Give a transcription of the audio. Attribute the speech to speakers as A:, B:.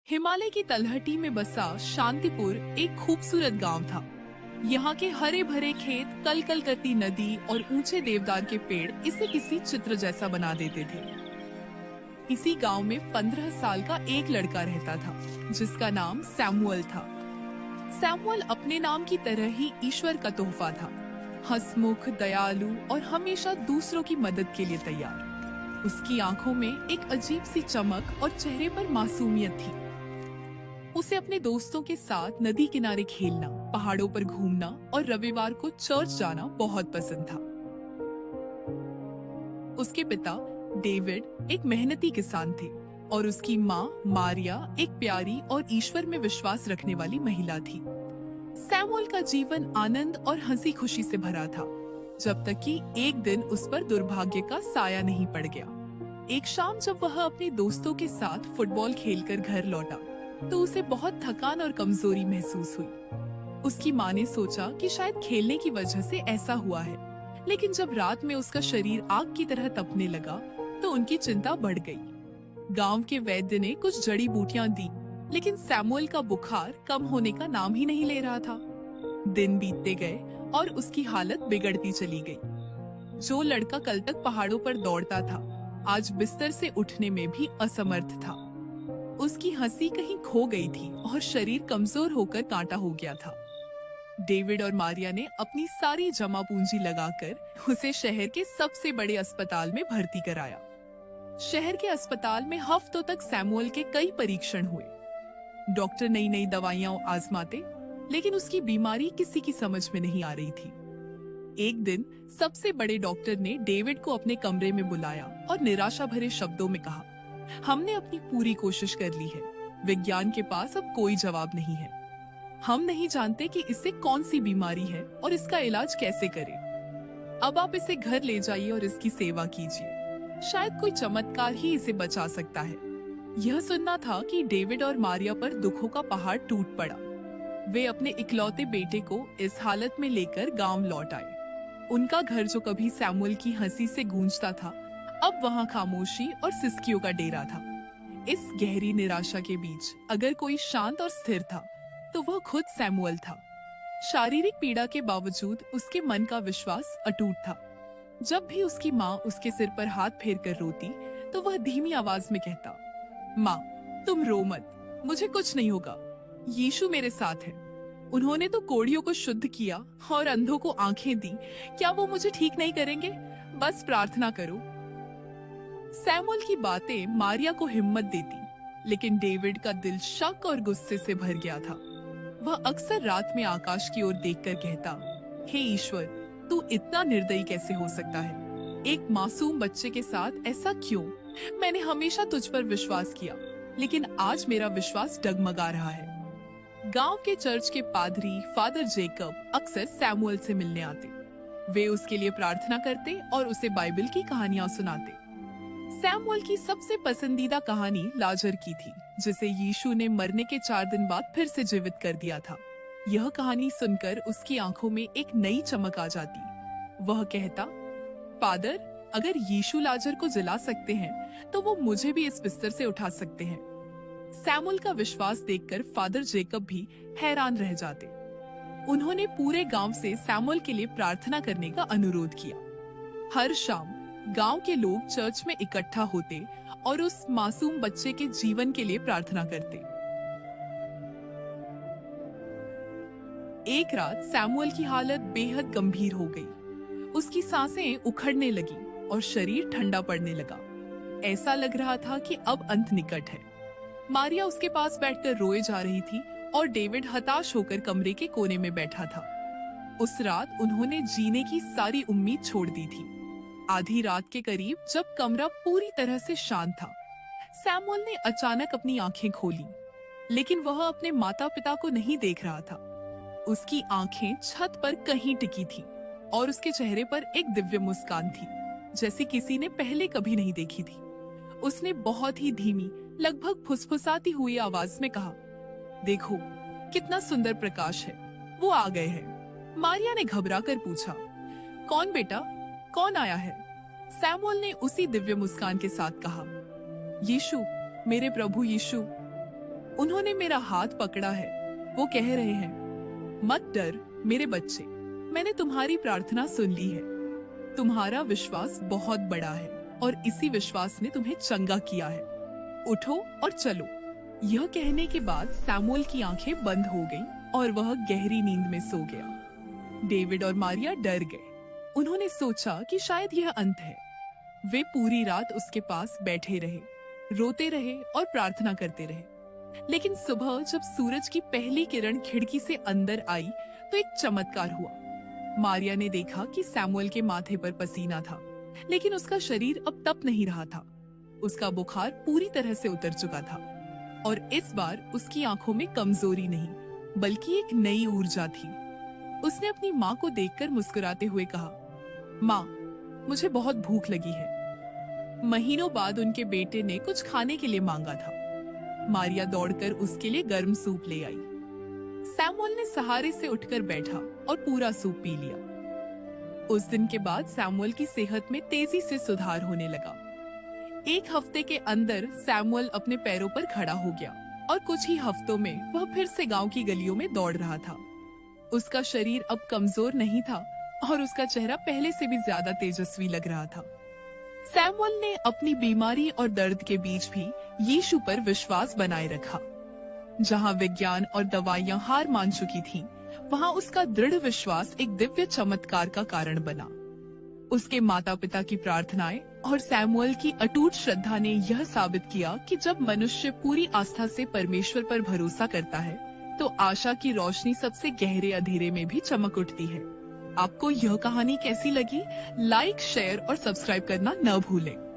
A: हिमालय की तलहटी में बसा शांतिपुर एक खूबसूरत गांव था। यहाँ के हरे भरे खेत, कल कल करती नदी और ऊंचे देवदार के पेड़ इसे किसी चित्र जैसा बना देते थे। इसी गांव में 15 साल का एक लड़का रहता था जिसका नाम सैमुअल था। सैमुअल अपने नाम की तरह ही ईश्वर का तोहफा था, हंसमुख, दयालु और हमेशा दूसरों की मदद के लिए तैयार। उसकी आंखों में एक अजीब सी चमक और चेहरे पर मासूमियत थी। उसे अपने दोस्तों के साथ नदी किनारे खेलना, पहाड़ों पर घूमना और रविवार को चर्च जाना बहुत पसंद था। उसके पिता डेविड एक मेहनती किसान थे और उसकी माँ मारिया एक प्यारी और ईश्वर में विश्वास रखने वाली महिला थी। सैमुअल का जीवन आनंद और हंसी खुशी से भरा था, जब तक कि एक दिन उस पर दुर्भाग्य का साया नहीं पड़ गया। एक शाम जब वह अपने दोस्तों के साथ फुटबॉल खेलकर घर लौटा तो उसे बहुत थकान और कमजोरी महसूस हुई। उसकी माँ ने सोचा कि शायद खेलने की वजह से ऐसा हुआ है, लेकिन जब रात में उसका शरीर आग की तरह तपने लगा तो उनकी चिंता बढ़ गई। गांव के वैद्य ने कुछ जड़ी बूटियां दी, लेकिन सैमुअल का बुखार कम होने का नाम ही नहीं ले रहा था। दिन बीतते गए और उसकी हालत बिगड़ती चली गई। जो लड़का कल तक पहाड़ों पर दौड़ता था, आज बिस्तर से उठने में भी असमर्थ था। उसकी हंसी कहीं खो गई थी और शरीर कमजोर होकर कांटा हो गया था। डेविड और मारिया ने अपनी सारी जमा पूंजी लगाकर उसे शहर के सबसे बड़े अस्पताल में भर्ती कराया। शहर के अस्पताल में हफ्तों तक सैमुअल के कई परीक्षण हुए। डॉक्टर नई नई दवाइयां आजमाते, लेकिन उसकी बीमारी किसी की समझ में नहीं आ रही थी। एक दिन सबसे बड़े डॉक्टर ने डेविड को अपने कमरे में बुलाया और निराशा भरे शब्दों में कहा, हमने अपनी पूरी कोशिश कर ली है, विज्ञान के पास अब कोई जवाब नहीं है। हम नहीं जानते कि इसे कौन सी बीमारी है और इसका इलाज कैसे करें। अब आप इसे घर ले जाइए और इसकी सेवा कीजिए, शायद कोई चमत्कार ही इसे बचा सकता है। यह सुनना था कि डेविड और मारिया पर दुखों का पहाड़ टूट पड़ा। वे अपने इकलौते बेटे को इस हालत में लेकर गांव लौट आए। उनका घर जो कभी सैमुअल की हंसी से गूंजता था, अब वहाँ खामोशी और सिसकियों का डेरा था। इस गहरी निराशा के बीच अगर कोई शांत और स्थिर था तो वह खुद सैमुअल था। शारीरिक पीड़ा के बावजूद उसके मन का विश्वास अटूट था। जब भी उसकी माँ उसके सिर पर हाथ फेर कर रोती तो वह धीमी आवाज में कहता, माँ तुम रो मत, मुझे कुछ नहीं होगा, यीशु मेरे साथ है। उन्होंने तो कोढ़ियों को शुद्ध किया और अंधों को आंखें दी, क्या वो मुझे ठीक नहीं करेंगे? बस प्रार्थना करो। सैमुअल की बातें मारिया को हिम्मत देती, लेकिन डेविड का दिल शक और गुस्से से भर गया था। वह अक्सर रात में आकाश की ओर देखकर कहता, हे ईश्वर, तू इतना निर्दयी कैसे हो सकता है? एक मासूम बच्चे के साथ ऐसा क्यों? मैंने हमेशा तुझ पर विश्वास किया, लेकिन आज मेरा विश्वास डगमगा रहा है। गांव के चर्च के पादरी फादर जेकब अक्सर सैमुअल से मिलने आते। वे उसके लिए प्रार्थना करते और उसे बाइबल की कहानियां सुनाते। सैमुअल की सबसे पसंदीदा कहानी लाजर की थी, जिसे यीशु ने मरने के 4 दिन बाद फिर से जीवित कर दिया था। यह कहानी सुनकर उसकी आंखों में एक नई चमक आ जाती। वह कहता, फादर, अगर यीशु लाजर को जिला सकते हैं तो वो मुझे भी इस बिस्तर से उठा सकते हैं। सैमुअल का विश्वास देखकर फादर जेकब भी हैरान रह जाते। उन्होंने पूरे गांव से सैमुअल के लिए प्रार्थना करने का अनुरोध किया। हर शाम गांव के लोग चर्च में इकट्ठा होते और उस मासूम बच्चे के जीवन के लिए प्रार्थना करते। एक रात सैमुअल की हालत बेहद गंभीर हो गई। उसकी सांसें उखड़ने लगी और शरीर ठंडा पड़ने लगा। ऐसा लग रहा था कि अब अंत निकट है। मारिया उसके पास बैठकर रोए जा रही थी और डेविड हताश होकर कमरे के कोने में बैठा था। उस रात उन्होंने जीने की सारी उम्मीद छोड़ दी थी। आधी रात के करीब जब कमरा पूरी तरह से शांत था, सैमुअल ने अचानक अपनी आंखें खोली, लेकिन वह अपने माता पिता को नहीं देख रहा था। उसकी आंखें छत पर कहीं टिकी थी और उसके चेहरे पर एक दिव्य मुस्कान थी, जैसे किसी ने पहले कभी नहीं देखी थी। उसने बहुत ही धीमी, लगभग फुसफुसाती हुई आवाज में कहा, देखो कितना सुंदर प्रकाश है, वो आ गए हैं। मारिया ने घबरा कर पूछा, कौन बेटा, कौन आया है? सैमुअल ने उसी दिव्य मुस्कान के साथ कहा, यीशु, मेरे प्रभु यीशु। उन्होंने मेरा हाथ पकड़ा है। वो कह रहे हैं, मत डर मेरे बच्चे, मैंने तुम्हारी प्रार्थना सुन ली है। तुम्हारा विश्वास बहुत बड़ा है और इसी विश्वास ने तुम्हें चंगा किया है। उठो और चलो। यह कहने के बाद सैमुअल की आंखें बंद हो गईं और वह गहरी नींद में सो गया। डेविड और मारिया डर गए। उन्होंने सोचा कि शायद यह अंत है। वे पूरी रात उसके पास बैठे रहे, रोते रहे और प्रार्थना करते रहे। लेकिन सुबह जब सूरज की पहली किरण खिड़की से अंदर आई तो एक चमत्कार हुआ। मारिया ने देखा कि सैमुअल के माथे पर पसीना था, लेकिन उसका शरीर अब तप नहीं रहा था। उसका बुखार पूरी तरह से उतर चुका था और इस बार उसकी आंखों में कमजोरी नहीं, बल्कि एक नई ऊर्जा थी। उसने अपनी माँ को देखकर मुस्कुराते हुए कहा, माँ, मुझे बहुत भूख लगी है। महीनों बाद उनके बेटे ने कुछ खाने के लिए मांगा था। मारिया दौड़कर उसके लिए गर्म सूप ले आई। सैमुअल ने सहारे से उठकर बैठा और पूरा सूप पी लिया। उस दिन के बाद सैमुअल की सेहत में तेजी से सुधार होने लगा। एक हफ्ते के अंदर सैमुअल अपने पैरों पर खड़ा हो गया और कुछ ही हफ्तों में वह फिर से गांव की गलियों में दौड़ रहा था। उसका शरीर अब कमजोर नहीं था और उसका चेहरा पहले से भी ज्यादा तेजस्वी लग रहा था। सैमुअल ने अपनी बीमारी और दर्द के बीच भी यीशु पर विश्वास बनाए रखा। जहां विज्ञान और दवाइयां हार मान चुकी थीं, वहां उसका दृढ़ विश्वास एक दिव्य चमत्कार का कारण बना। उसके माता पिता की प्रार्थनाएं और सैमुअल की अटूट श्रद्धा ने यह साबित किया कि जब मनुष्य पूरी आस्था से परमेश्वर पर भरोसा करता है, तो आशा की रोशनी सबसे गहरे अंधेरे में भी चमक उठती है। आपको यह कहानी कैसी लगी? लाइक, शेयर और सब्सक्राइब करना न भूलें।